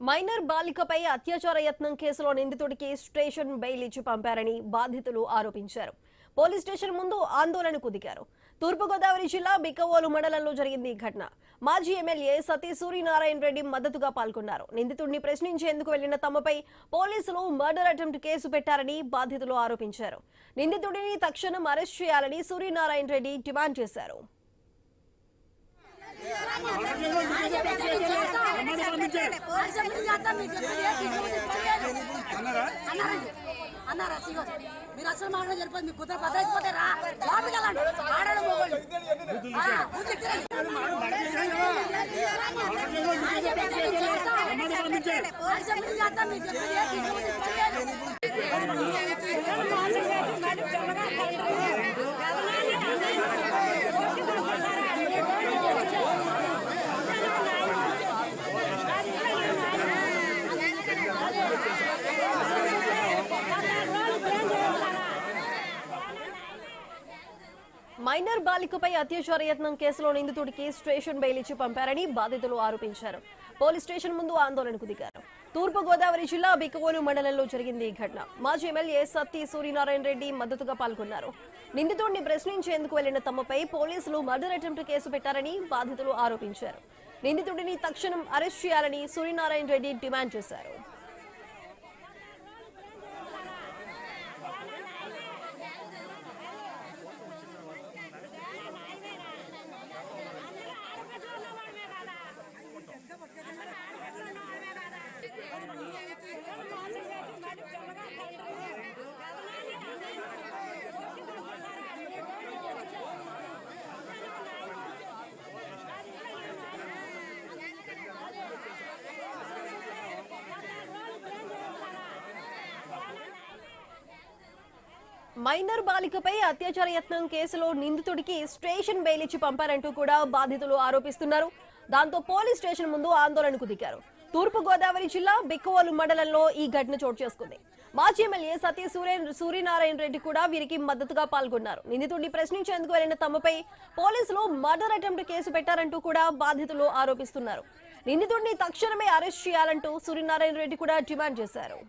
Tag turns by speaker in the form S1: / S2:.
S1: Minor బాలికపై అత్యాచార యత్నం కేసులో నిందితుడికి స్టేషన్ బెయిల్ ఇచ్చి పంపారని బాధితులు ఆరోపించారు. పోలీస్ స్టేషన్ ముందు ఆందోళనకు దిగారు. తూర్పుగోదావరి జిల్లా బిక్కవోలు మండలంలో జరిగింది ఈ ఘటన. మాజీ ఎమ్మెల్యే సతీ సూర్యనారాయణ రెడ్డి మద్దతుగా పాల్గొన్నారు. నిందితుడిని ప్రశ్నించేందుకు వెళ్లిన తమపై పోలీసులు మర్డర్ అటెంప్ట్ కేసు పెట్టారని బాధితులు ఆరోపించారు. నిందితుడిని తక్షణం అరెస్ట్ చేయాలని సూర్యనారాయణ రెడ్డి డిమాండ్ చేశారు.
S2: మీరు అసలు మాట చెప్పండి. మీ కుదర భద్రైపోతే రా లోపలికి వెళ్ళండి. ఆడడం పోగొండి.
S1: మైనర్ బాలికపై అత్యాచార యత్నం కేసులో నిందితుడికి స్టేషన్ బెయిల్ ఇచ్చి పంపారని బాధితులు ఆరోపించారు. పోలీస్ స్టేషన్ ముందు ఆందోళనకు దిగారు. తూర్పుగోదావరి జిల్లా బిక్కవోలు మండలంలో జరిగింది ఈ ఘటన. మాజీ ఎమ్మెల్యే సతీ సూర్యనారాయణ రెడ్డి మద్దతుగా పాల్గొన్నారు. నిందితుడిని ప్రశ్నించేందుకు వెళ్లిన తమపై పోలీసులు మర్డర్ అటెంప్ట్ కేసు పెట్టారని బాధితులు ఆరోపించారు. నిందితుడిని తక్షణం అరెస్ట్ చేయాలని సూర్యనారాయణ రెడ్డి డిమాండ్ చేశారు. మైనర్ బాలికపై అత్యాచార యత్నం కేసులో నిందితుడికి స్టేషన్ బెయిల్ ఇచ్చి పంపారంటూ కూడా బాధితులు ఆరోపిస్తున్నారు. దాంతో పోలీస్ స్టేషన్ ముందు ఆందోళనకు దిగారు. తూర్పుగోదావరి జిల్లా బిక్కవోలు మండలంలో ఈ ఘటన చోటు చేసుకుంది. మాజీ ఎమ్మెల్యే సతీ సూర్యనారాయణ రెడ్డి కూడా వీరికి మద్దతుగా పాల్గొన్నారు. నిందితుడిని ప్రశ్నించేందుకు వెళ్లిన తమపై పోలీసులు మర్డర్ అటెంప్ట్ కేసు పెట్టారంటూ కూడా బాధితులు ఆరోపిస్తున్నారు. నిందితుడిని తక్షణమే అరెస్ట్ చేయాలంటూ సూర్యనారాయణ రెడ్డి కూడా డిమాండ్ చేశారు.